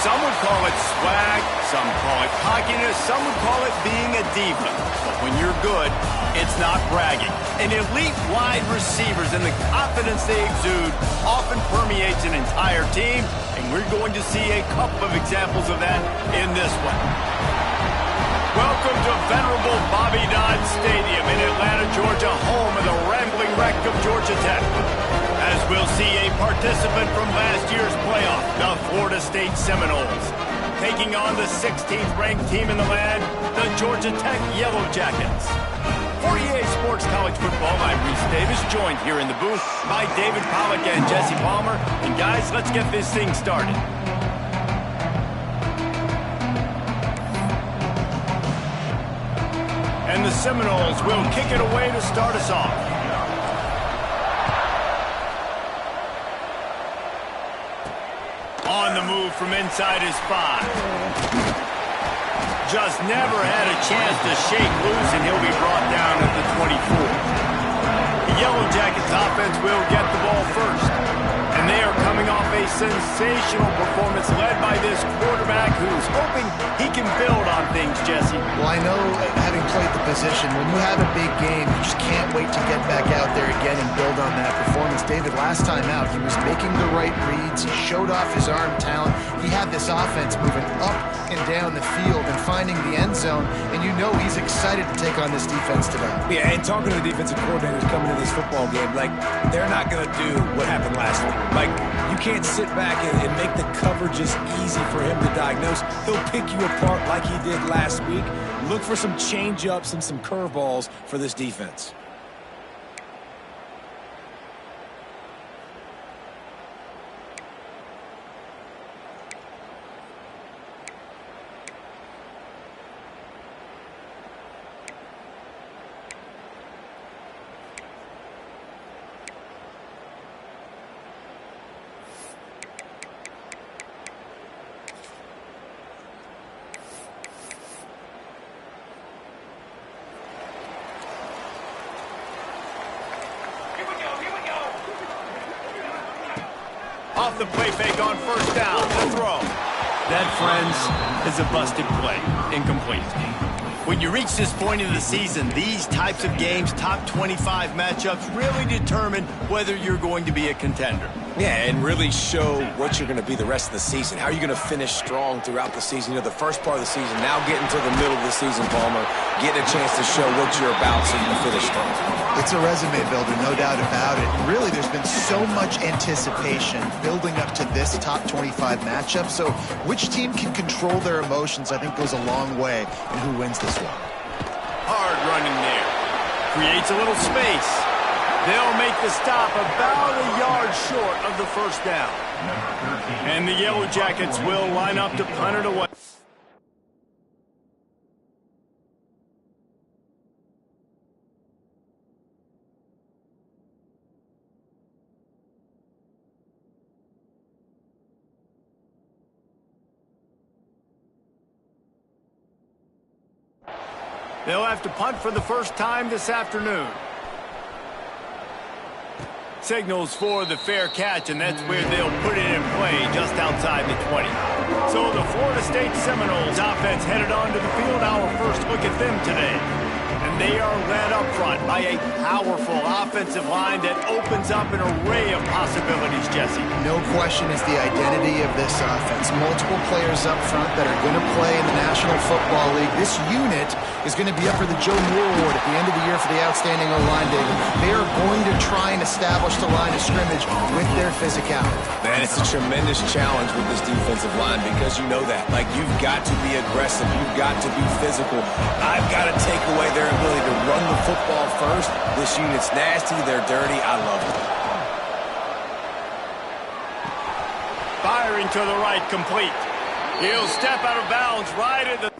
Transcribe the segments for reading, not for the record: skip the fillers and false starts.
Some would call it swag, some call it cockiness, some would call it being a diva. But when you're good, it's not bragging. And elite wide receivers and the confidence they exude often permeates an entire team, and we're going to see a couple of examples of that in this one. Welcome to venerable Bobby Dodd Stadium in Atlanta, Georgia, home of the rambling wreck of Georgia Tech. As we'll see a participant from last year's playoff, the Florida State Seminoles, taking on the 16th ranked team in the land, the Georgia Tech Yellow Jackets. For EA Sports College Football, I'm Reese Davis, joined here in the booth by David Pollack and Jesse Palmer. And guys, let's get this thing started. And the Seminoles will kick it away to start us off. On the move from inside his 5. Just never had a chance to shake loose, and he'll be brought down at the 24. The Yellow Jackets offense will get the ball first. And they are coming off a sensational performance led by this quarterback who's hoping he can build on things, Jesse. Well, I know, having played the position, when you have a big game, you just can't wait to get back out there again and build on that performance. David, last time out, he was making the right reads. He showed off his arm talent. He had this offense moving up and down the field and finding the end zone, and you know he's excited to take on this defense today. Yeah, and talking to the defensive coordinators coming into this football game, like, they're not going to do what happened last week. Like, you can't sit back and make the coverages easy for him to diagnose. He'll pick you apart like he did last week. Look for some change-ups and some curveballs for this defense. Off the play fake on first down, the throw. That, friends, is a busted play. Incomplete. When you reach this point of the season, these types of games, top 25 matchups, really determine whether you're going to be a contender. Yeah, and really show what you're going to be the rest of the season. How are you going to finish strong throughout the season? You know, the first part of the season, now getting to the middle of the season, Palmer, getting a chance to show what you're about so you can finish strong. It's a resume builder, no doubt about it. And really, there's been so much anticipation building up to this top 25 matchup. So which team can control their emotions, I think, goes a long way in who wins this one. Hard running there. Creates a little space. They'll make the stop about a yard short of the first down. And the Yellow Jackets will line up to punt it away. They'll have to punt for the first time this afternoon. Signals for the fair catch, and that's where they'll put it in play just outside the 20. So the Florida State Seminoles offense headed onto the field. Our first look at them today. And they are led up front by a powerful offensive line that opens up an array of possibilities, Jesse. No question is the identity of this offense. Multiple players up front that are going to play in the National Football League. This unit is going to be up for the Joe Moore Award at the end of the year for the outstanding O-line, David. They are going to try and establish the line of scrimmage with their physicality. Man, it's a tremendous challenge with this defensive line because you know that. Like, you've got to be aggressive. You've got to be physical. I've got to take away their ability to run the football first. This unit's nasty. They're dirty. I love it. Firing to the right, complete. He'll step out of bounds right at the...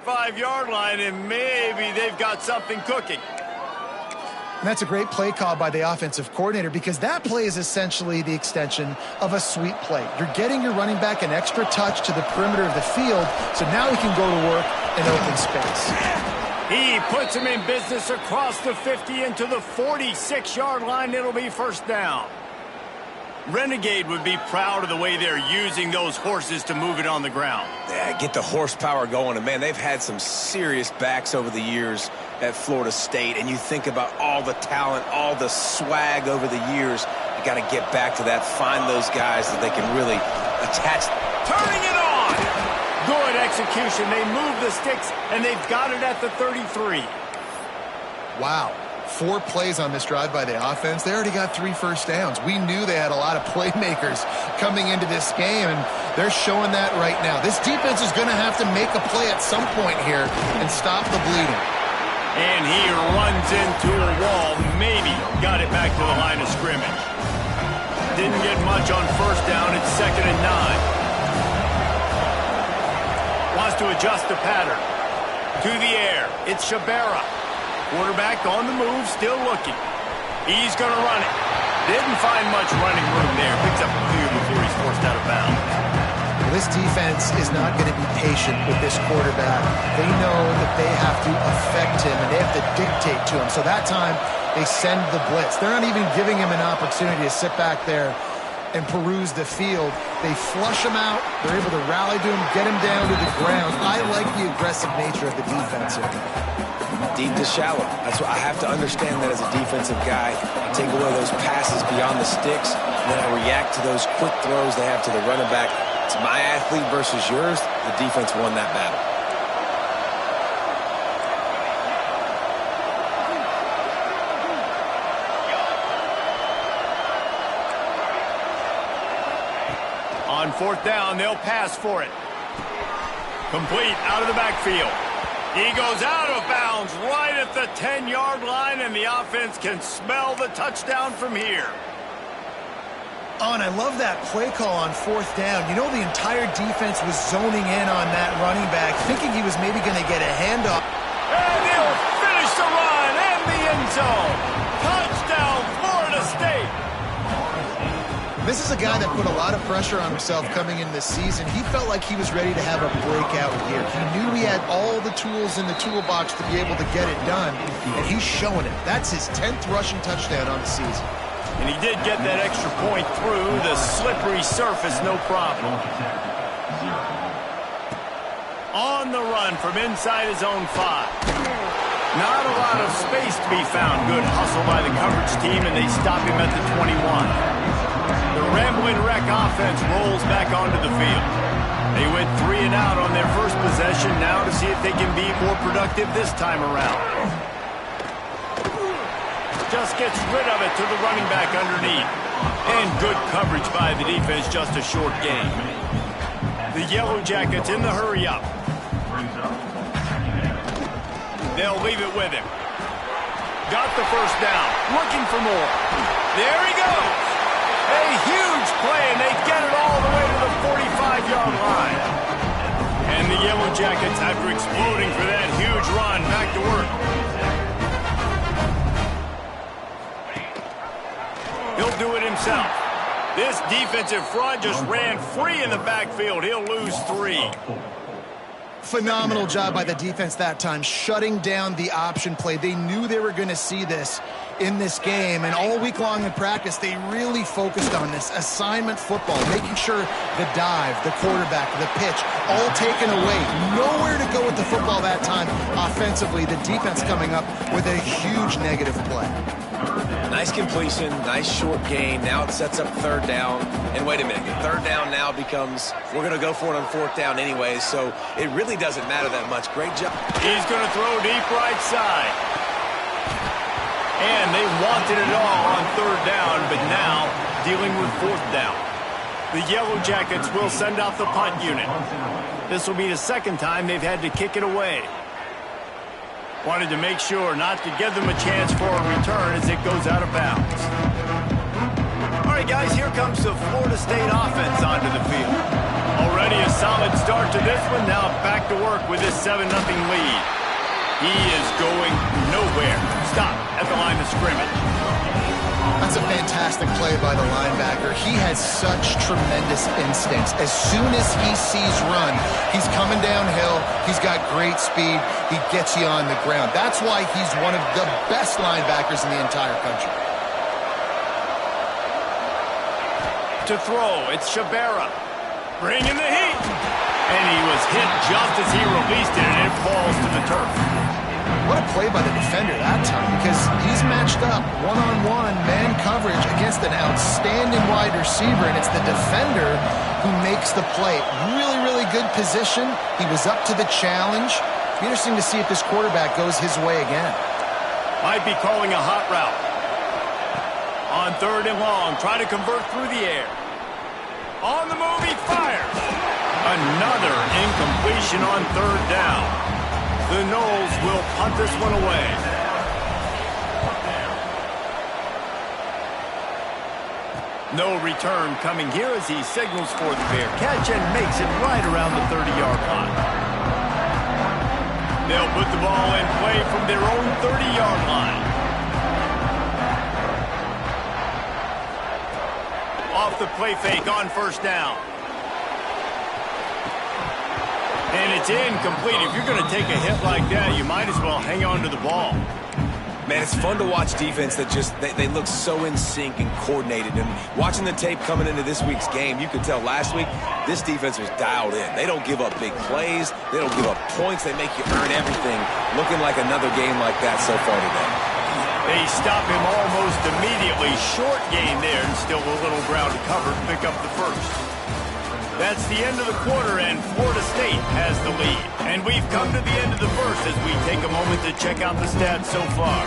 45-yard line, and maybe they've got something cooking. And that's a great play call by the offensive coordinator, because that play is essentially the extension of a sweep play. You're getting your running back an extra touch to the perimeter of the field, so now he can go to work in open space. He puts him in business across the 50 into the 46-yard line. It'll be first down. Renegade would be proud of the way they're using those horses to move it on the ground. Yeah, get the horsepower going. And, man, they've had some serious backs over the years at Florida State. And you think about all the talent, all the swag over the years. You got to get back to that, find those guys that they can really attach. Turning it on! Good execution. They move the sticks, and they've got it at the 33. Wow. 4 plays on this drive by the offense. They already got 3 first downs. We knew they had a lot of playmakers coming into this game, and they're showing that right now. This defense is going to have to make a play at some point here and stop the bleeding. And he runs into a wall. Maybe got it back to the line of scrimmage. Didn't get much on first down. It's 2nd and 9. Wants to adjust the pattern. To the air. It's Shabera. Quarterback on the move, still looking. He's going to run it. Didn't find much running room there. Picks up a few before he's forced out of bounds. Well, this defense is not going to be patient with this quarterback. They know that they have to affect him, and they have to dictate to him. So that time, they send the blitz. They're not even giving him an opportunity to sit back there and peruse the field. They flush him out. They're able to rally to him, get him down to the ground. I like the aggressive nature of the defense here. Deep to shallow. That's what I have to understand that as a defensive guy. I take away those passes beyond the sticks, and then I react to those quick throws they have to the running back. It's my athlete versus yours. The defense won that battle. On 4th down, they'll pass for it. Complete out of the backfield. He goes out of bounds right at the 10-yard line, and the offense can smell the touchdown from here. Oh, and I love that play call on 4th down. You know, the entire defense was zoning in on that running back, thinking he was maybe going to get a handoff. And he'll finish the run and the end zone. Touchdown, Florida State. This is a guy that put a lot of pressure on himself coming into this season. He felt like he was ready to have a breakout year. He knew he had all the tools in the toolbox to be able to get it done, and he's showing it. That's his 10th rushing touchdown on the season. And he did get that extra point through the slippery surface, no problem. On the run from inside his own 5. Not a lot of space to be found. Good hustle by the coverage team, and they stop him at the 21. The Ramblin' Wreck offense rolls back onto the field. They went 3 and out on their first possession, now to see if they can be more productive this time around. Just gets rid of it to the running back underneath. And good coverage by the defense, just a short gain. The Yellow Jackets in the hurry-up. They'll leave it with him. Got the first down, looking for more. There he goes. A huge play, and they get it all the way to the 45-yard line. And the Yellow Jackets, after exploding for that huge run, back to work. He'll do it himself. This defensive front just ran free in the backfield. He'll lose 3. Phenomenal job by the defense that time, shutting down the option play. They knew they were going to see this in this game, and all week long in practice, they really focused on this assignment football, making sure the dive, the quarterback, the pitch, all taken away. Nowhere to go with the football that time offensively. The defense coming up with a huge negative play. Nice completion, nice short gain. Now it sets up 3rd down. And wait a minute, 3rd down now becomes, we're going to go for it on 4th down anyway, so it really doesn't matter that much. Great job. He's going to throw deep right side. And they wanted it all on 3rd down, but now dealing with 4th down. The Yellow Jackets will send out the punt unit. This will be the 2nd time they've had to kick it away. Wanted to make sure not to give them a chance for a return as it goes out of bounds. All right, guys, here comes the Florida State offense onto the field. Already Already a solid start to this one. Now back to work with this 7-0 lead. He is going nowhere. Stop at the line of scrimmage. That's a fantastic play by the linebacker. He has such tremendous instincts. As soon as he sees run, he's coming downhill. He's got great speed. He gets you on the ground. That's why he's one of the best linebackers in the entire country. To throw, it's Shabera. Bringing the heat. And he was hit just as he released it, and it falls to the turf. What a play by the defender that time, because he's matched up one-on-one man coverage against an outstanding wide receiver, and it's the defender who makes the play. Really, really good position. He was up to the challenge. It'll be interesting to see if this quarterback goes his way again. Might be calling a hot route. On 3rd and long, try to convert through the air. On the move, he fires. Another incompletion on 3rd down. The Noles will punt this one away. No return coming here as he signals for the fair catch and makes it right around the 30-yard line. They'll put the ball in play from their own 30-yard line. Off the play fake on 1st down. And it's incomplete. If you're going to take a hit like that, you might as well hang on to the ball. Man, it's fun to watch defense that just, they look so in sync and coordinated. And watching the tape coming into this week's game, you could tell last week, this defense was dialed in. They don't give up big plays. They don't give up points. They make you earn everything. Looking like another game like that so far today. They stop him almost immediately. Short gain there, and still a little ground to cover to pick up the first. That's the end of the quarter, and Florida State has the lead. And we've come to the end of the first as we take a moment to check out the stats so far.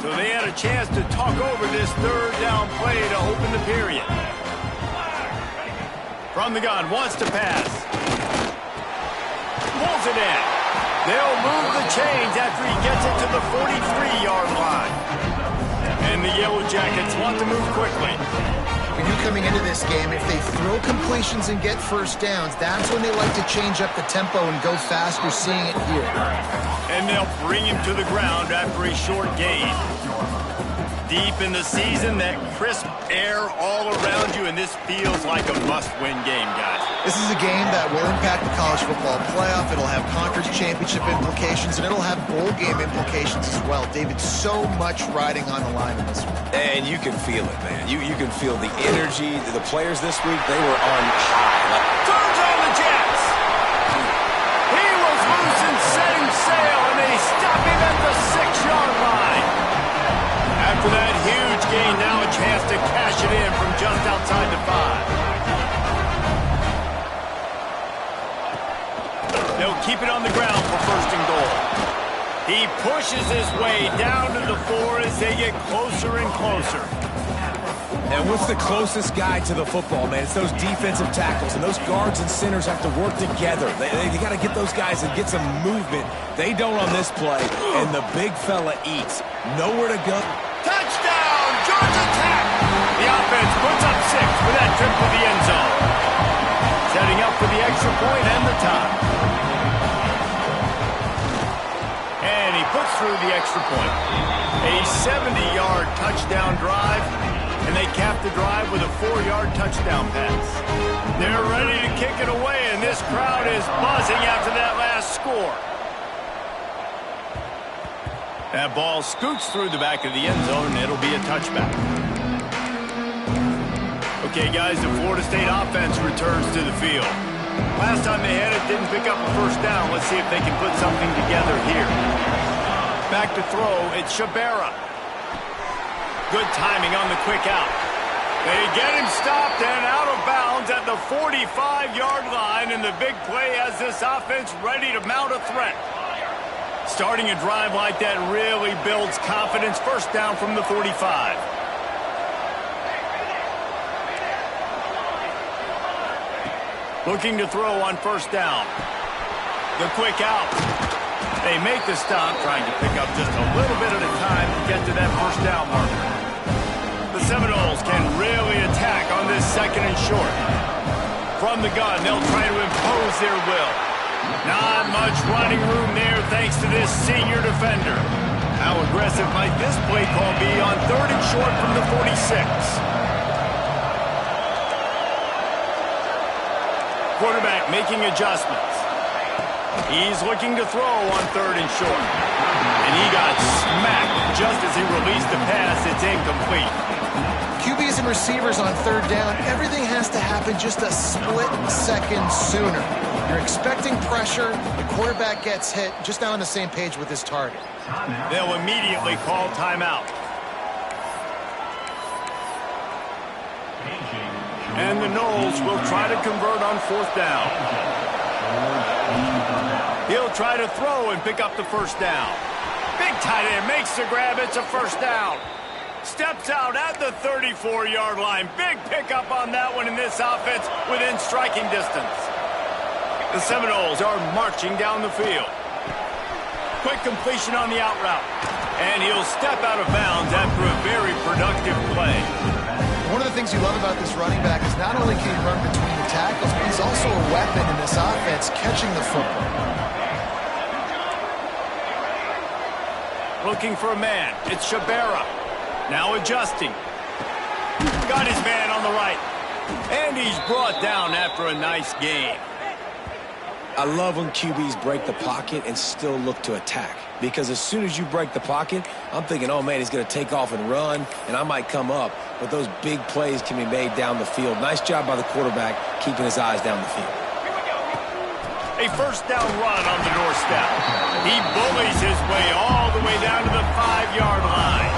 So they had a chance to talk over this 3rd down play to open the period. From the gun, wants to pass. Pulls it in. They'll move the chains after he gets it to the 43-yard line. And the Yellow Jackets want to move quickly. We knew coming into this game, if they throw completions and get 1st downs, that's when they like to change up the tempo and go fast. We're seeing it here. And they'll bring him to the ground after a short gain. Deep in the season, that crisp air all around you, and this feels like a must-win game, guys. This is a game that will impact the college football playoff. It'll have conference championship implications, and it'll have bowl game implications as well. David, so much riding on the line in this one. And you can feel it, man. You can feel the energy. The players this week, they were on high. Turns on the Jets. He was loose and setting sail, and they stop him at the 6-yard line. After that huge gain, now a chance to cash it in from just outside the 5. They'll keep it on the ground for 1st and goal. He pushes his way down to the 4 as they get closer and closer. And what's the closest guy to the football, man? It's those defensive tackles, and those guards and centers have to work together. They got to get those guys and get some movement. They don't on this play, and the big fella eats. Nowhere to go. Touchdown, Georgia Tech! The offense puts up 6 with that trip to the end zone. Setting up for the extra point and the tie. And he puts through the extra point. A 70-yard touchdown drive, and they cap the drive with a 4-yard touchdown pass. They're ready to kick it away, and this crowd is buzzing after that last score. That ball scoots through the back of the end zone, and it'll be a touchback. Okay, guys, the Florida State offense returns to the field. Last time they had it, didn't pick up a 1st down. Let's see if they can put something together here. Back to throw, it's Shabera. Good timing on the quick out. They get him stopped and out of bounds at the 45-yard line, and the big play has this offense ready to mount a threat. Starting a drive like that really builds confidence. 1st down from the 45. Looking to throw on 1st down. The quick out. They make the stop, trying to pick up just a little bit at a time to get to that 1st down marker. The Seminoles can really attack on second and short. From the gun, they'll try to impose their will. Not much running room there thanks to this senior defender. How aggressive might this play call be on third and short from the 46? Quarterback making adjustments. He's looking to throw on third and short. And he got smacked just as he released the pass. It's incomplete. QBs and receivers on third down, everything has to happen just a split second sooner. You're expecting pressure, the quarterback gets hit, just not on the same page with his target. They'll immediately call timeout. And the Noles will try to convert on fourth down. He'll try to throw and pick up the first down. Big tight end makes the grab. It's a first down. Steps out at the 34-yard line. Big pickup on that one in this offense within striking distance. The Seminoles are marching down the field. Quick completion on the out route. And he'll step out of bounds after a very productive play. One of the things you love about this running back is not only can he run between the tackles, but he's also a weapon in this offense catching the football. Looking for a man. It's Shabera. Now adjusting. Got his man on the right. And he's brought down after a nice gain. I love when QBs break the pocket and still look to attack. Because as soon as you break the pocket, I'm thinking, oh, man, he's going to take off and run, and I might come up. But those big plays can be made down the field. Nice job by the quarterback keeping his eyes down the field. A first down run on the doorstep. He bullies his way all the way down to the 5-yard line.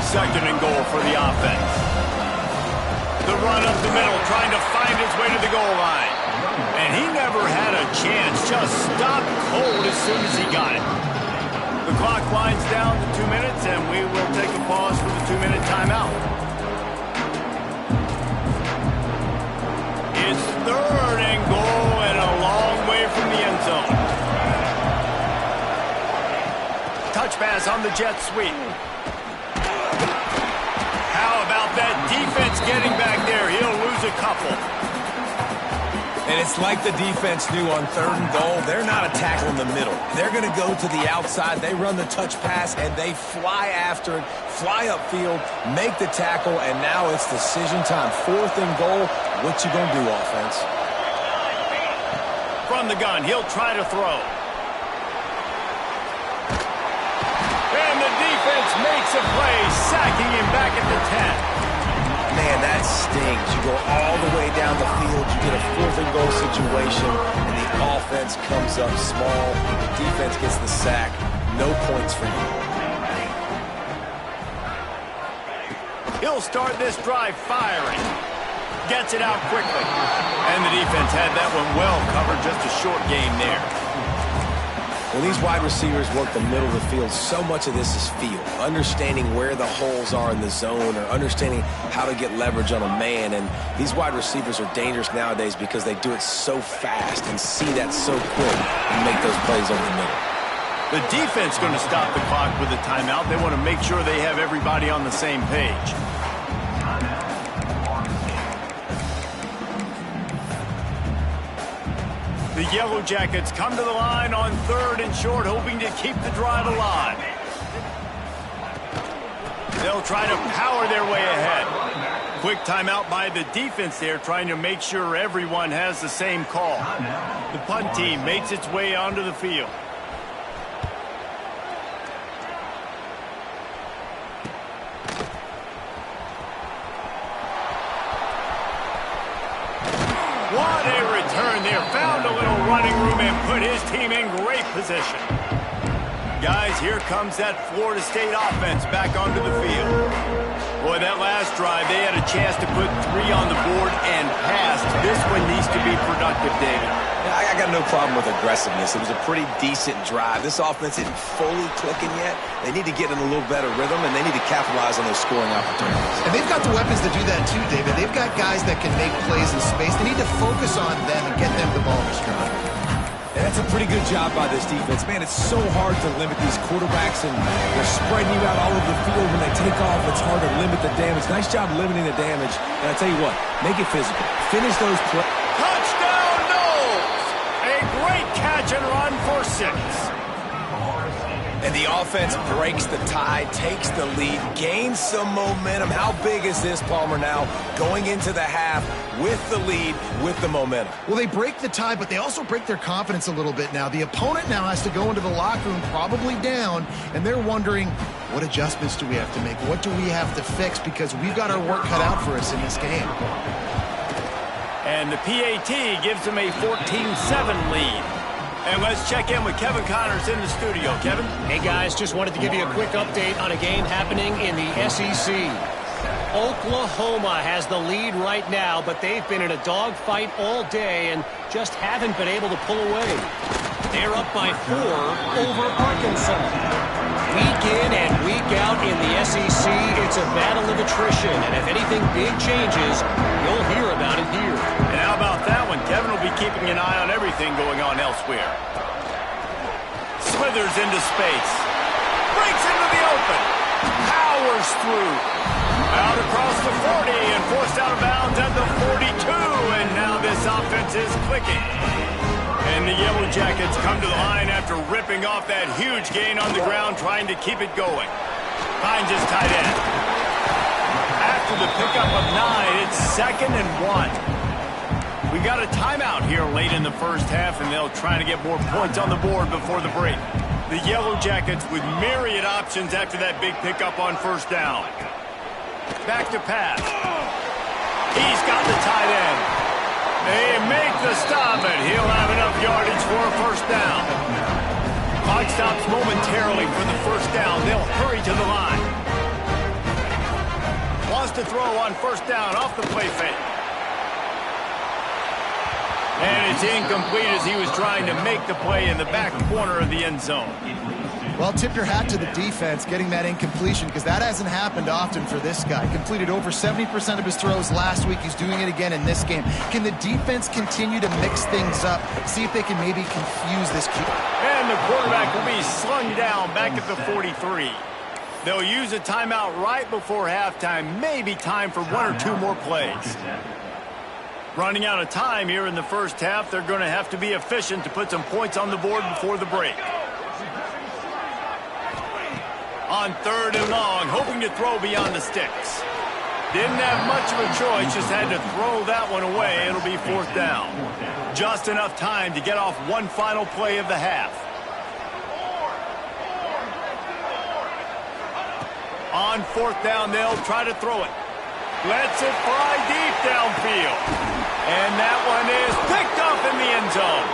Second and goal for the offense. The run up the middle, trying to find his way to the goal line. And he never had a chance, just stopped cold as soon as he got it. The clock winds down to 2 minutes, and we will take a pause for the 2-minute timeout. It's third and goal and a long way from the end zone. Touch pass on the jet sweep. How about that defense getting back there? He'll lose a couple. And it's like the defense knew on third and goal. They're not a tackle in the middle. They're going to go to the outside. They run the touch pass, and they fly after it, fly upfield, make the tackle, and now it's decision time. Fourth and goal. What you going to do, offense? From the gun, he'll try to throw. And the defense makes a play, sacking him back at the 10. Man, that stings. You go all the way down the field, you get a fourth and goal situation, and the offense comes up small. The defense gets the sack. No points for you. He'll start this drive firing. Gets it out quickly. And the defense had that one well covered, just a short game there. When these wide receivers work the middle of the field, so much of this is feel. Understanding where the holes are in the zone or understanding how to get leverage on a man. And these wide receivers are dangerous nowadays because they do it so fast and see that so quick and make those plays over the middle. The defense going to stop the clock with a timeout. They want to make sure they have everybody on the same page. The Yellow Jackets come to the line on third and short, hoping to keep the drive alive. They'll try to power their way ahead. Quick timeout by the defense there, trying to make sure everyone has the same call. The punt team makes its way onto the field. What a return there. Found a little running room and put his team in great position. Guys, here comes that Florida State offense back onto the field. Boy, that last drive, they had a chance to put 3 on the board and passed. This one needs to be productive, David. Yeah, I got no problem with aggressiveness. It was a pretty decent drive. This offense isn't fully clicking yet. They need to get in a little better rhythm, and they need to capitalize on those scoring opportunities. And they've got the weapons to do that too, David. They've got guys that can make plays in space. They need to focus on them and get them the ball in the scrum. And that's a pretty good job by this defense. Man, it's so hard to limit these quarterbacks, and they're spreading you out all over the field. When they take off, it's hard to limit the damage. Nice job limiting the damage. And I tell you what, make it physical. Finish those plays. Touchdown, Knowles! A great catch and run for 6. And the offense breaks the tie, takes the lead, gains some momentum. How big is this, Palmer, now going into the half with the lead, with the momentum? Well, they break the tie, but they also break their confidence a little bit now. The opponent now has to go into the locker room probably down, and they're wondering, what adjustments do we have to make? What do we have to fix? Because we've got our work cut out for us in this game. And the PAT gives them a 14-7 lead. And let's check in with Kevin Connors in the studio. Kevin? Hey, guys, just wanted to give you a quick update on a game happening in the SEC. Oklahoma has the lead right now, but they've been in a dogfight all day and just haven't been able to pull away. They're up by 4 over Arkansas. Week in and week out in the SEC, it's a battle of attrition, and if anything big changes, you'll hear about it here. And how about that one? Kevin will be keeping an eye on everything going on elsewhere. Slithers into space. Breaks into the open. Powers through. Out across the 40 and forced out of bounds at the 42. And now this offense is clicking. And the Yellow Jackets come to the line after ripping off that huge gain on the ground, trying to keep it going. Hines is tight end. After the pickup of 9, it's 2nd and 1. We got a timeout here late in the first half, and they'll try to get more points on the board before the break. The Yellow Jackets with myriad options after that big pickup on first down. Back to pass. He's got the tight end. They make the stop, and he'll have enough yardage for a first down. Clock stops momentarily for the first down. They'll hurry to the line. Wants to throw on first down off the play fake. And it's incomplete as he was trying to make the play in the back corner of the end zone. Well, tip your hat to the defense getting that incompletion, because that hasn't happened often for this guy. Completed over 70% of his throws last week. He's doing it again in this game. Can the defense continue to mix things up? See if they can maybe confuse this key. And the quarterback will be slung down back at the 43. They'll use a timeout right before halftime. Maybe time for 1 or 2 more plays. Running out of time here in the first half. They're going to have to be efficient to put some points on the board before the break. On 3rd and long, hoping to throw beyond the sticks. Didn't have much of a choice, just had to throw that one away. It'll be 4th down. Just enough time to get off one final play of the half. On 4th down, they'll try to throw it. Lets it fly deep downfield. And that one is picked up in the end zone.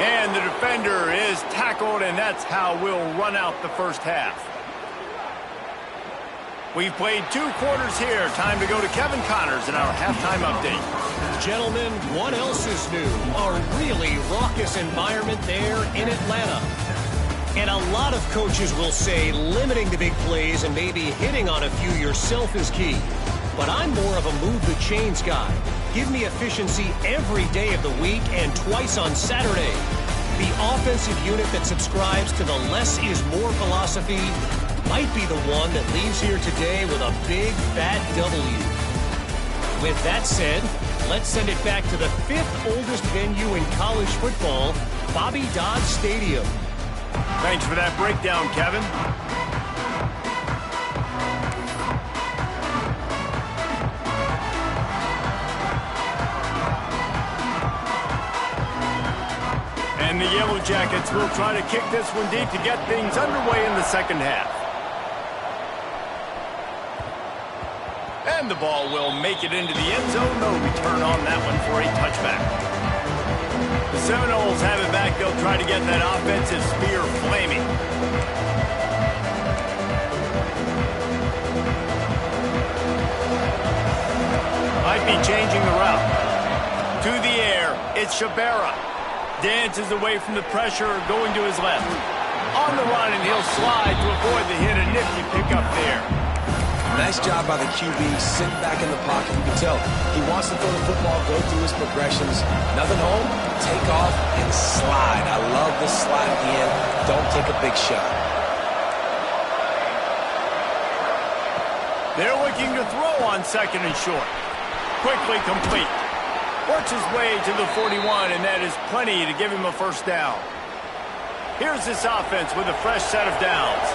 And the defender is tackled, and that's how we'll run out the first half. We've played 2 quarters here. Time to go to Kevin Connors in our halftime update. Gentlemen, what else is new? A really raucous environment there in Atlanta. And a lot of coaches will say limiting the big plays and maybe hitting on a few yourself is key. But I'm more of a move the chains guy. Give me efficiency every day of the week and twice on Saturday. The offensive unit that subscribes to the less is more philosophy might be the one that leaves here today with a big, fat W. With that said, let's send it back to the 5th oldest venue in college football, Bobby Dodd Stadium. Thanks for that breakdown, Kevin. And the Yellow Jackets will try to kick this one deep to get things underway in the second half. And the ball will make it into the end zone. No return on that one for a touchback. The Seminoles have it back. They'll try to get that offensive spear flaming. Might be changing the route. To the air, it's Shabera. Dances away from the pressure, going to his left. On the run, and he'll slide to avoid the hit. A nifty pickup there. Nice job by the QB, sitting back in the pocket. You can tell he wants to throw the football, go through his progressions. Nothing home, take off, and slide. I love the slide at the end. Don't take a big shot. They're looking to throw on 2nd and short. Quickly complete. Works his way to the 41, and that is plenty to give him a first down. Here's this offense with a fresh set of downs.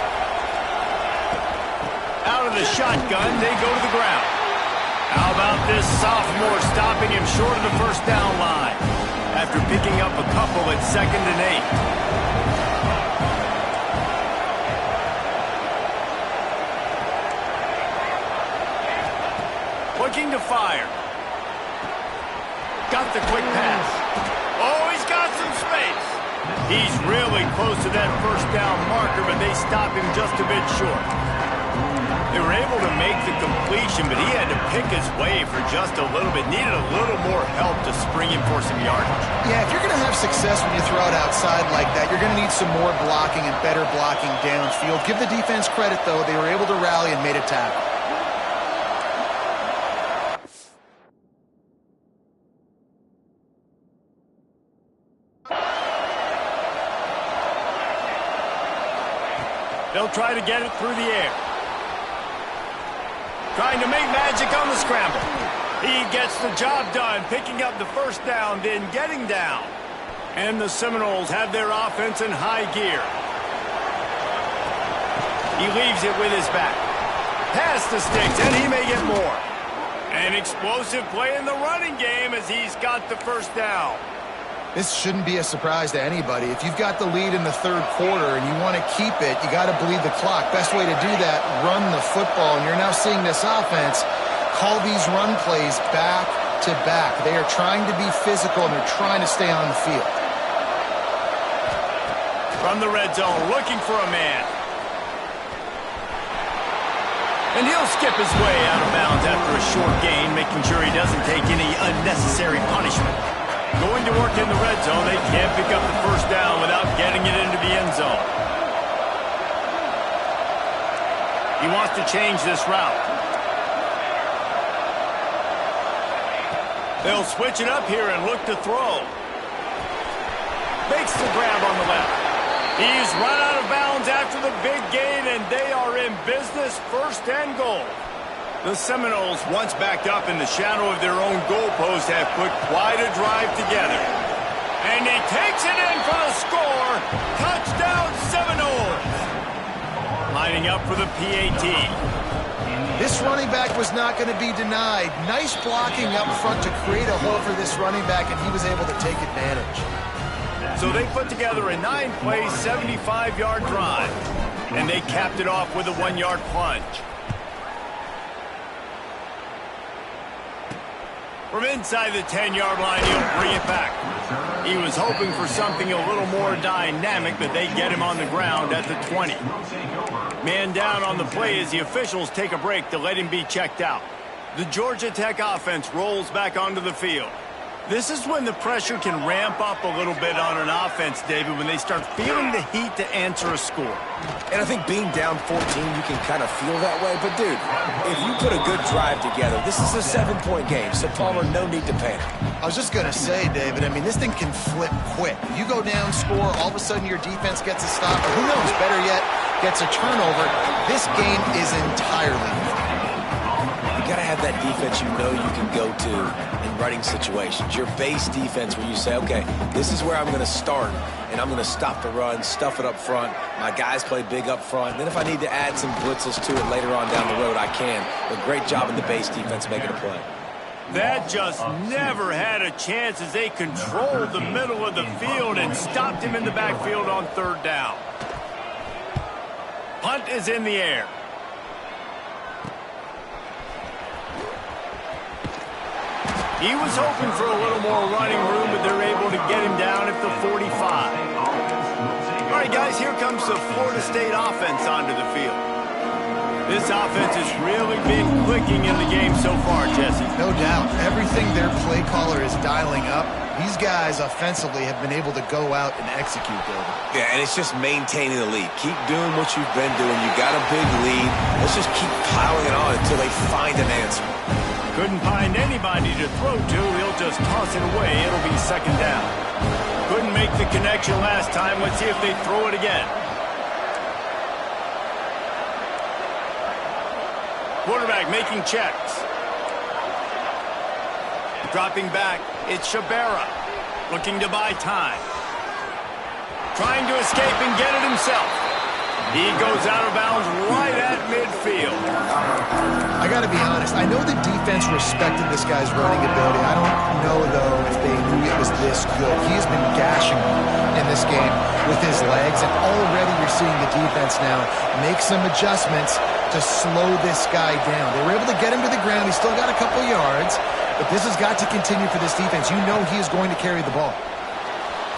Out of the shotgun, they go to the ground. How about this sophomore stopping him short of the first down line after picking up a couple at 2nd and 8. Looking to fire. Got the quick pass. Oh, he's got some space. He's really close to that first down marker, but they stop him just a bit short. They were able to make the completion, but he had to pick his way for just a little bit. Needed a little more help to spring him for some yardage. Yeah, if you're going to have success when you throw it outside like that, you're going to need some more blocking and better blocking downfield. Give the defense credit, though. They were able to rally and made a tackle. They'll try to get it through the air. Trying to make magic on the scramble. He gets the job done, picking up the first down, then getting down. And the Seminoles have their offense in high gear. He leaves it with his back. Past the sticks, and he may get more. An explosive play in the running game as he's got the first down. This shouldn't be a surprise to anybody. If you've got the lead in the 3rd quarter and you want to keep it, you got to bleed the clock. Best way to do that, run the football. And you're now seeing this offense call these run plays back to back. They are trying to be physical, and they're trying to stay on the field. From the red zone, looking for a man. And he'll skip his way out of bounds after a short gain, making sure he doesn't take any unnecessary punishment. Going to work in the red zone, they can't pick up the first down without getting it into the end zone. He wants to change this route. They'll switch it up here and look to throw. Makes the grab on the left. He's run out of bounds after the big gain, and they are in business, 1st and goal. The Seminoles, once backed up in the shadow of their own goalpost, have put quite a drive together. And he takes it in for the score. Touchdown, Seminoles. Lining up for the PAT. This running back was not going to be denied. Nice blocking up front to create a hole for this running back, and he was able to take advantage. So they put together a 9-play, 75-yard drive. And they capped it off with a 1-yard plunge. From inside the 10-yard line, he'll bring it back. He was hoping for something a little more dynamic, but they get him on the ground at the 20. Man down on the play as the officials take a break to let him be checked out. The Georgia Tech offense rolls back onto the field. This is when the pressure can ramp up a little bit on an offense, David, when they start feeling the heat to answer a score. And I think being down 14, you can kind of feel that way. But, dude, if you put a good drive together, this is a 7-point game. So, Palmer, no need to panic. I was just going to say, David, I mean, this thing can flip quick. You go down, score, all of a sudden your defense gets a stop. Or who knows, better yet, gets a turnover. This game is entirely different. You got to have that defense you know you can go to in running situations. Your base defense where you say, okay, this is where I'm going to start, and I'm going to stop the run, stuff it up front. My guys play big up front. And then if I need to add some blitzes to it later on down the road, I can. But great job in the base defense making a play. That just never had a chance as they controlled the middle of the field and stopped him in the backfield on 3rd down. Punt is in the air. He was hoping for a little more running room, but they're able to get him down at the 45. All right, guys, here comes the Florida State offense onto the field. This offense has really been clicking in the game so far, Jesse. No doubt. Everything their play caller is dialing up, these guys offensively have been able to go out and execute, David. Yeah, and it's just maintaining the lead. Keep doing what you've been doing. You got a big lead. Let's just keep piling it on until they find an answer. Couldn't find anybody to throw to. He'll just toss it away. It'll be second down. Couldn't make the connection last time. Let's see if they throw it again. Quarterback making checks. Dropping back, it's Shabera. Looking to buy time. Trying to escape and get it himself. He goes out of bounds right at midfield. I got to be honest. I know the defense respected this guy's running ability. I don't know, though, if they knew it was this good. He's been gashing in this game with his legs, and already you're seeing the defense now make some adjustments to slow this guy down. They were able to get him to the ground. He's still got a couple yards, but this has got to continue for this defense. You know he is going to carry the ball.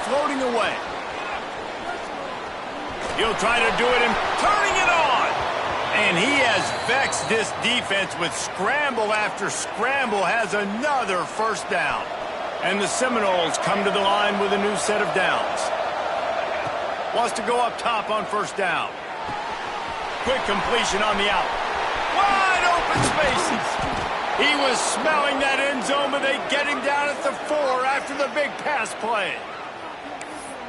Floating away. He'll try to do it and turning it on. And he has vexed this defense with scramble after scramble, has another first down. And the Seminoles come to the line with a new set of downs. Wants to go up top on first down. Quick completion on the out. Wide open spaces. He was smelling that end zone, but they get him down at the 4 after the big pass play.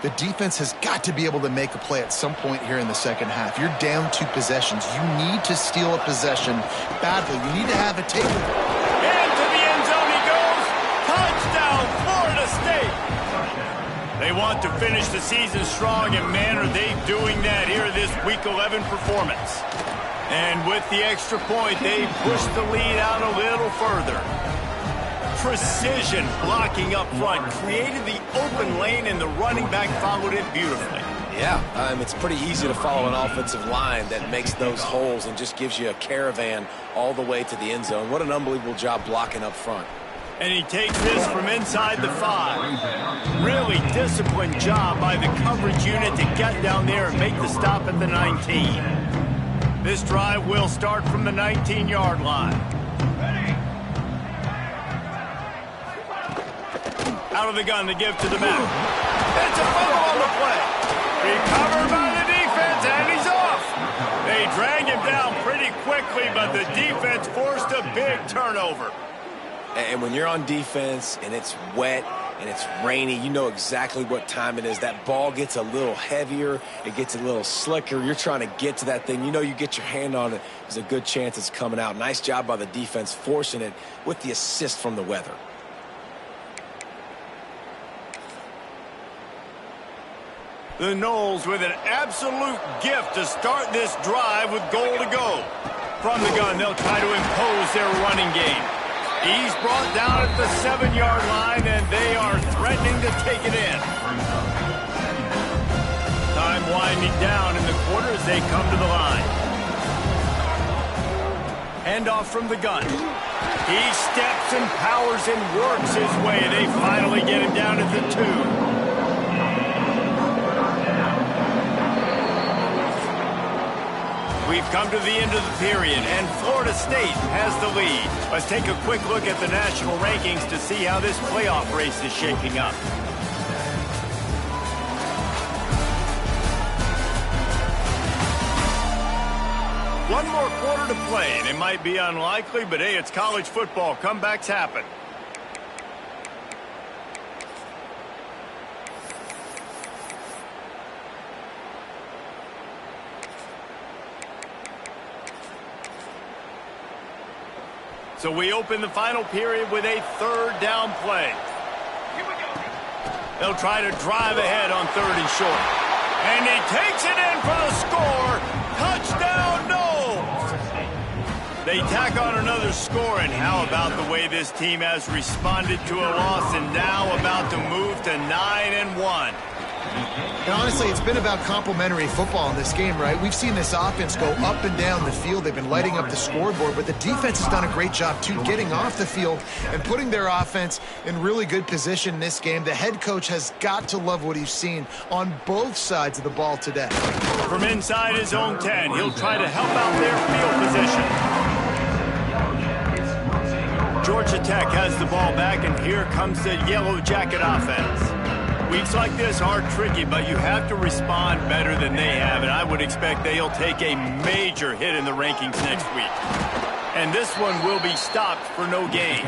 The defense has got to be able to make a play at some point here in the second half. You're down 2 possessions. You need to steal a possession badly. You need to have a take. Into the end zone he goes. Touchdown, Florida State. They want to finish the season strong, and man, are they doing that here this Week 11 performance. And with the extra point, they push the lead out a little further. Precision blocking up front, created the open lane, and the running back followed it beautifully. Yeah, it's pretty easy to follow an offensive line that makes those holes and just gives you a caravan all the way to the end zone. What an unbelievable job blocking up front. And he takes this from inside the 5. Really disciplined job by the coverage unit to get down there and make the stop at the 19. This drive will start from the 19-yard line. Out of the gun, the give to the back. It's a fumble on the play. Recovered by the defense, and he's off. They drag him down pretty quickly, but the defense forced a big turnover. And when you're on defense and it's wet and it's rainy, you know exactly what time it is. That ball gets a little heavier. It gets a little slicker. You're trying to get to that thing. You know you get your hand on it. There's a good chance it's coming out. Nice job by the defense forcing it with the assist from the weather. The Noles with an absolute gift to start this drive with goal to go. From the gun, they'll try to impose their running game. He's brought down at the 7-yard line, and they are threatening to take it in. Time winding down in the quarter as they come to the line. Handoff from the gun. He steps and powers and works his way. They finally get him down at the 2. We've come to the end of the period, and Florida State has the lead. Let's take a quick look at the national rankings to see how this playoff race is shaping up. One more quarter to play, and it might be unlikely, but hey, it's college football. Comebacks happen. So we open the final period with a 3rd down play. They'll try to drive ahead on 3rd and short. And he takes it in for the score. Touchdown, Noles! They tack on another score, and how about the way this team has responded to a loss and now about to move to 9-1. And honestly, it's been about complementary football in this game, right? We've seen this offense go up and down the field. They've been lighting up the scoreboard, but the defense has done a great job, too, getting off the field and putting their offense in really good position in this game. The head coach has got to love what he's seen on both sides of the ball today. From inside his own 10, he'll try to help out their field position. Georgia Tech has the ball back, and here comes the Yellow Jacket offense. Weeks like this are tricky, but you have to respond better than they have, and I would expect they'll take a major hit in the rankings next week. And this one will be stopped for no gain.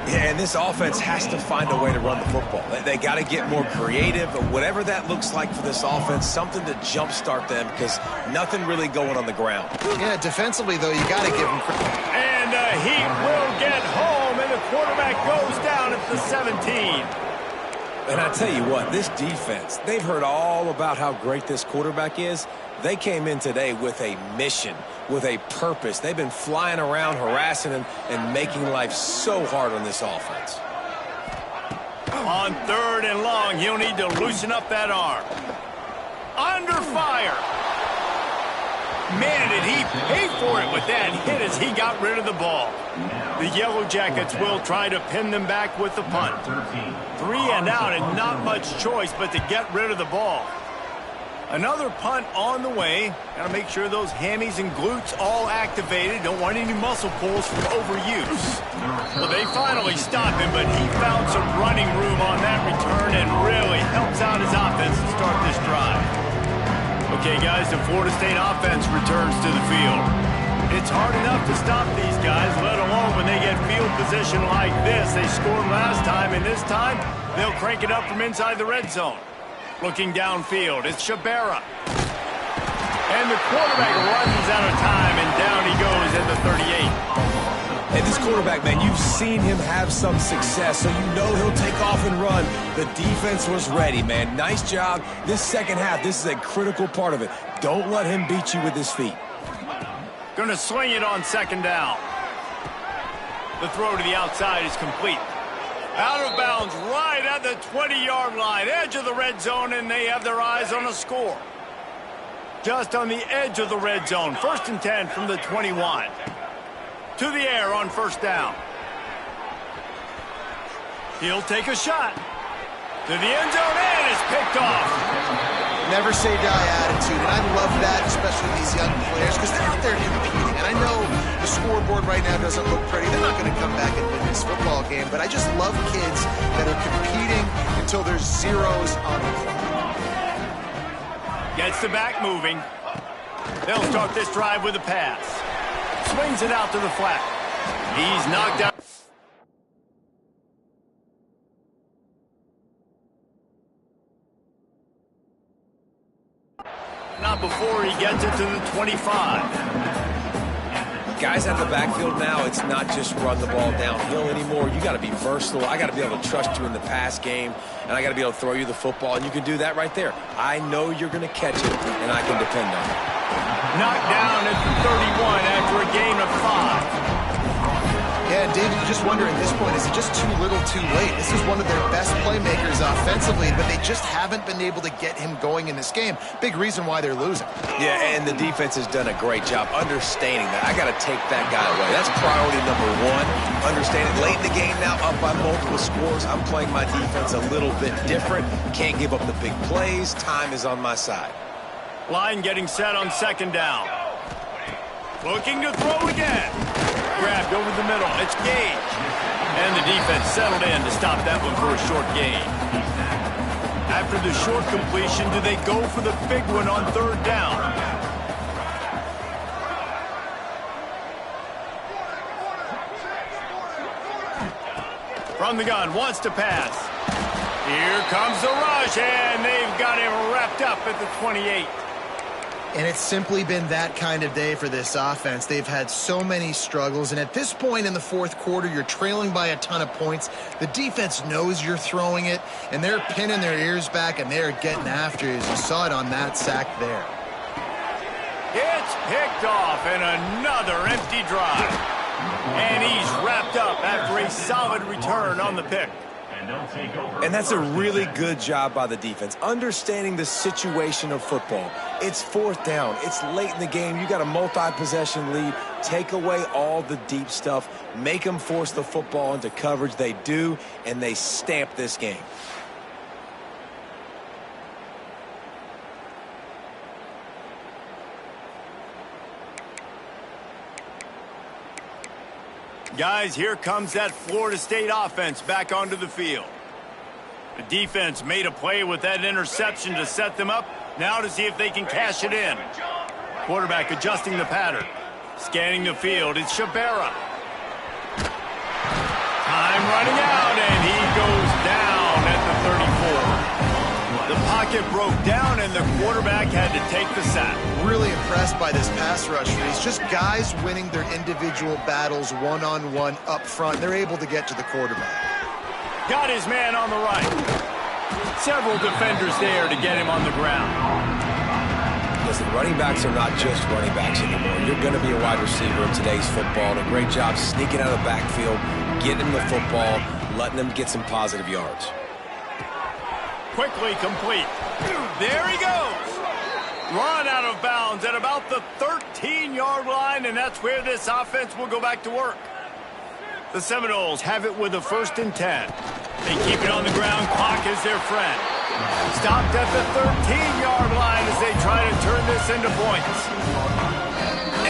Yeah, and this offense has to find a way to run the football. They got to get more creative, but whatever that looks like for this offense, something to jumpstart them, because nothing really going on the ground. Yeah, defensively, though, you got to give them credit. And the Heat will get home, and the quarterback goes down at the 17. And I tell you what, this defense, they've heard all about how great this quarterback is. They came in today with a mission, with a purpose. They've been flying around, harassing him, and making life so hard on this offense. On 3rd and long, he'll need to loosen up that arm. Under fire. Man, did he pay for it with that hit as he got rid of the ball. The Yellow Jackets will try to pin them back with the punt. 3 and out, and not much choice but to get rid of the ball. Another punt on the way. Got to make sure those hammies and glutes all activated. Don't want any muscle pulls from overuse. Well, they finally stopped him, but he found some running room on that return and really helps out his offense to start this drive. Okay, guys, the Florida State offense returns to the field. It's hard enough to stop these guys, let alone when they get field position like this. They scored last time, and this time they'll crank it up from inside the red zone. Looking downfield, it's Shabera. And the quarterback runs out of time, and down he goes at the 38. And this quarterback, man, you've seen him have some success, so you know he'll take off and run. The defense was ready, man. Nice job. This second half, this is a critical part of it. Don't let him beat you with his feet. Going to sling it on 2nd down. The throw to the outside is complete. Out of bounds right at the 20-yard line, edge of the red zone, and they have their eyes on a score. Just on the edge of the red zone, 1st and 10 from the 21. To the air on 1st down. He'll take a shot. To the end zone, and it's picked off. Never say die attitude, and I love that, especially these young players, because they're out there competing. And I know the scoreboard right now doesn't look pretty. They're not going to come back and win this football game, but I just love kids that are competing until there's zeros on the clock. Gets the back moving. They'll start this drive with a pass. Swings it out to the flat. He's knocked out. Not before he gets it to the 25. Guys at the backfield now, it's not just run the ball downhill anymore. You got to be versatile. I got to be able to trust you in the pass game, and I got to be able to throw you the football, and you can do that right there. I know you're going to catch it, and I can depend on it. Knocked down at the 31 after a gain of 5. Yeah, and David, you just wonder at this point, is it just too little too late? This is one of their best playmakers offensively, but they just haven't been able to get him going in this game. Big reason why they're losing. Yeah, and the defense has done a great job understanding that. I got to take that guy away. That's priority number 1. Understanding late in the game now, up by multiple scores. I'm playing my defense a little bit different. Can't give up the big plays. Time is on my side. Line getting set on 2nd down. Looking to throw again. Grabbed over the middle. It's Gage. And the defense settled in to stop that one for a short gain. After the short completion, do they go for the big one on 3rd down? From the gun, wants to pass. Here comes the rush, and they've got him wrapped up at the 28. And it's simply been that kind of day for this offense. They've had so many struggles, and at this point in the 4th quarter, you're trailing by a ton of points. The defense knows you're throwing it, and they're pinning their ears back, and they're getting after it, as you saw it on that sack there. It's picked off, and another empty drive. And he's wrapped up after a solid return on the pick. And that's a really good job by the defense, understanding the situation of football. It's fourth down. It's late in the game. You got a multi-possession lead. Take away all the deep stuff. Make them force the football into coverage. They do, and they stamp this game. Guys, here comes that Florida State offense back onto the field. The defense made a play with that interception to set them up. Now to see if they can cash it in. Quarterback adjusting the pattern. Scanning the field. It's Shabera. Time running out, and he goes down at the 34. The pocket broke down, and the quarterback had to take the sack. Really impressed by this pass rush. It's just guys winning their individual battles one-on-one up front. They're able to get to the quarterback. Got his man on the right. Several defenders there to get him on the ground. Listen, running backs are not just running backs anymore. You're going to be a wide receiver in today's football. And a great job sneaking out of the backfield, getting him the football, letting them get some positive yards. Quickly complete. There he goes. Run out of bounds at about the 13-yard line, and that's where this offense will go back to work. The Seminoles have it with a 1st and 10. They keep it on the ground. Clock is their friend. Stopped at the 13-yard line as they try to turn this into points.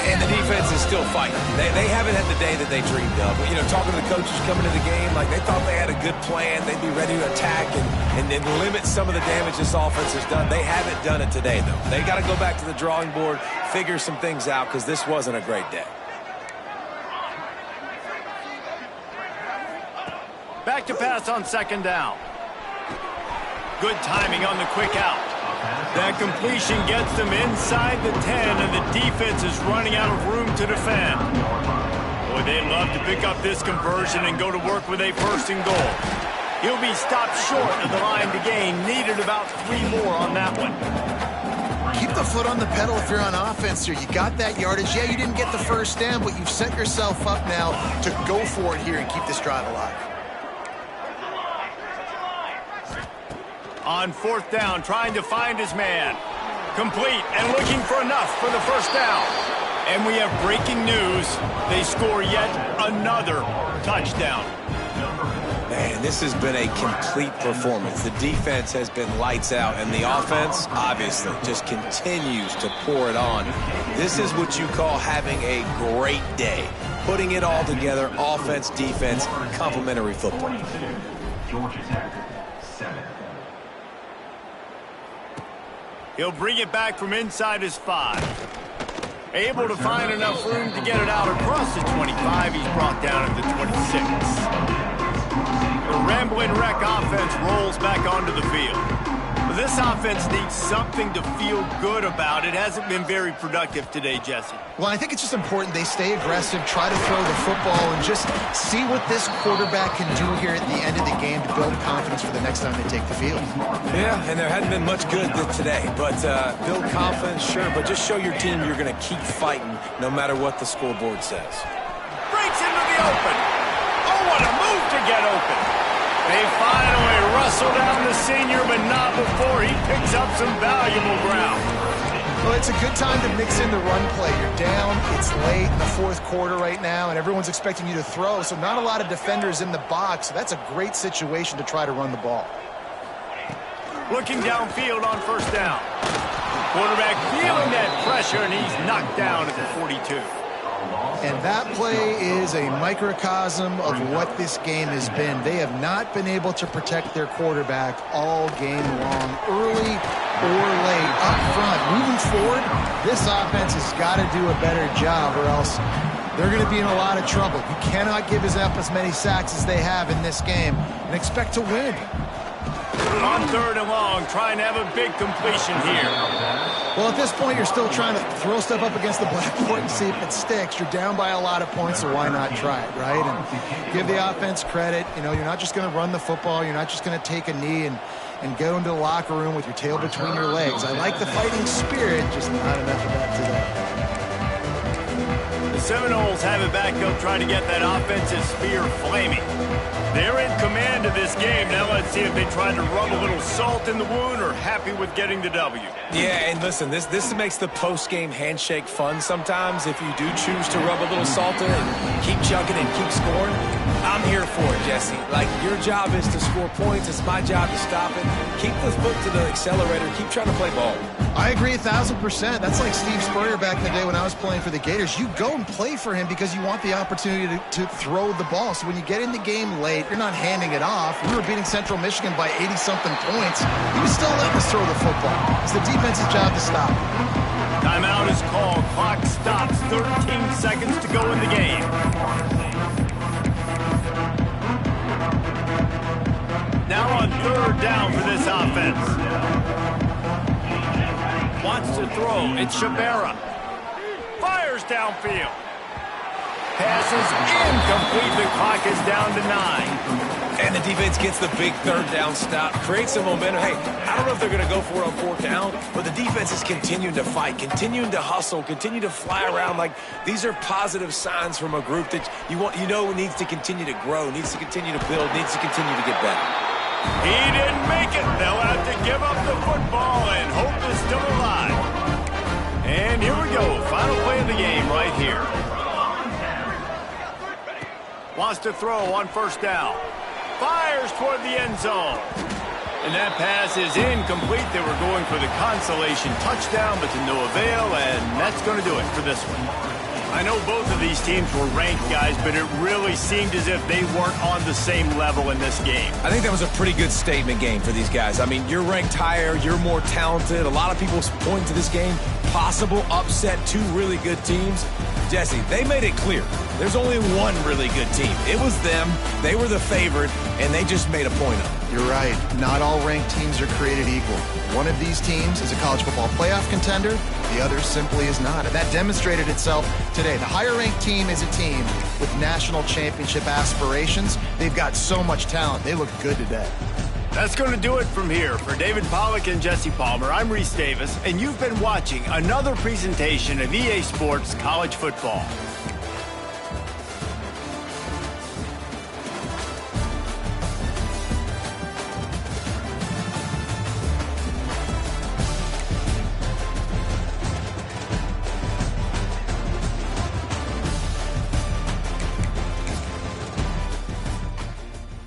And the defense is still fighting. They haven't had the day that they dreamed of. You know, talking to the coaches coming to the game, like they thought they had a good plan. They'd be ready to attack and limit some of the damage this offense has done. They haven't done it today, though. They got to go back to the drawing board, figure some things out, because this wasn't a great day. Back to pass on 2nd down. Good timing on the quick out. That completion gets them inside the 10, and the defense is running out of room to defend. Boy, they'd love to pick up this conversion and go to work with a 1st and goal. He'll be stopped short of the line to gain. Needed about 3 more on that one. Keep the foot on the pedal if you're on offense here. You got that yardage. Yeah, you didn't get the 1st down, but you've set yourself up now to go for it here and keep this drive alive. On 4th down, trying to find his man. Complete and looking for enough for the 1st down. And we have breaking news. They score yet another touchdown. Man, this has been a complete performance. The defense has been lights out, and the offense, obviously, just continues to pour it on. This is what you call having a great day. Putting it all together, offense, defense, complementary football. Georgia Tech, 7. He'll bring it back from inside his 5. Able to find enough room to get it out across the 25. He's brought down at the 26. The Ramblin' Wreck offense rolls back onto the field. This offense needs something to feel good about. It hasn't been very productive today, Jesse. Well, I think it's just important they stay aggressive, try to throw the football, and just see what this quarterback can do here at the end of the game to build confidence for the next time they take the field. Yeah, and there hadn't been much good today. But build confidence, sure, but just show your team you're going to keep fighting no matter what the scoreboard says. Breaks into the open. Oh, what a move to get open. They finally wrestle down the senior, but not before he picks up some valuable ground. Well, it's a good time to mix in the run play. You're down, it's late in the 4th quarter right now, and everyone's expecting you to throw, so not a lot of defenders in the box. So that's a great situation to try to run the ball. Looking downfield on 1st down. Quarterback feeling that pressure, and he's knocked down at the 42. And that play is a microcosm of what this game has been. They have not been able to protect their quarterback all game long, early or late, up front. Moving forward, this offense has got to do a better job, or else they're going to be in a lot of trouble. You cannot give up as many sacks as they have in this game and expect to win. On 3rd and long, trying to have a big completion here. Well, at this point, you're still trying to throw stuff up against the blackboard and see if it sticks. You're down by a lot of points, so why not try it, right? And give the offense credit. You know, you're not just going to run the football. You're not just going to take a knee and go into the locker room with your tail between your legs. I like the fighting spirit, just not enough of that today. The Seminoles have it back up trying to get that offensive spear flaming. They're in command of this game. Now let's see if they try to rub a little salt in the wound or happy with getting the W. Yeah, and listen, this makes the post-game handshake fun sometimes if you do choose to rub a little salt in and keep chugging and keep scoring. I'm here for it, Jesse. Like, your job is to score points. It's my job to stop it. Keep the foot to the accelerator. Keep trying to play ball. I agree 1,000%. That's like Steve Spurrier back in the day when I was playing for the Gators. You go and play for him because you want the opportunity to throw the ball. So when you get in the game late, you're not handing it off. We were beating Central Michigan by 80-something points. He was still letting us throw the football. It's the defense's job to stop. Timeout is called. Clock stops. 13 seconds to go in the game. Now on third down for this offense. Wants to throw. It's Shabera. Fires downfield. Passes incomplete. The clock is down to 9. And the defense gets the big third down stop. Creates some momentum. Hey, I don't know if they're going to go for it on fourth down, but the defense is continuing to fight, continuing to hustle, continue to fly around. Like, these are positive signs from a group that you know needs to continue to grow, needs to continue to build, needs to continue to get better. He didn't make it. They'll have to give up the football, and hope is still alive. And here we go. Final play of the game right here. Wants to throw on first down. Fires toward the end zone. And that pass is incomplete. They were going for the consolation touchdown, but to no avail, and that's going to do it for this one. I know both of these teams were ranked, guys, but it really seemed as if they weren't on the same level in this game. I think that was a pretty good statement game for these guys. I mean, you're ranked higher, you're more talented. A lot of people point to this game, possible upset, two really good teams. Jesse, they made it clear. There's only one really good team. It was them. They were the favorite, and they just made a point of it. You're right. Not all ranked teams are created equal. One of these teams is a college football playoff contender. The other simply is not. And that demonstrated itself today. The higher-ranked team is a team with national championship aspirations. They've got so much talent. They look good today. That's going to do it from here. For David Pollack and Jesse Palmer, I'm Reese Davis, and you've been watching another presentation of EA Sports College Football.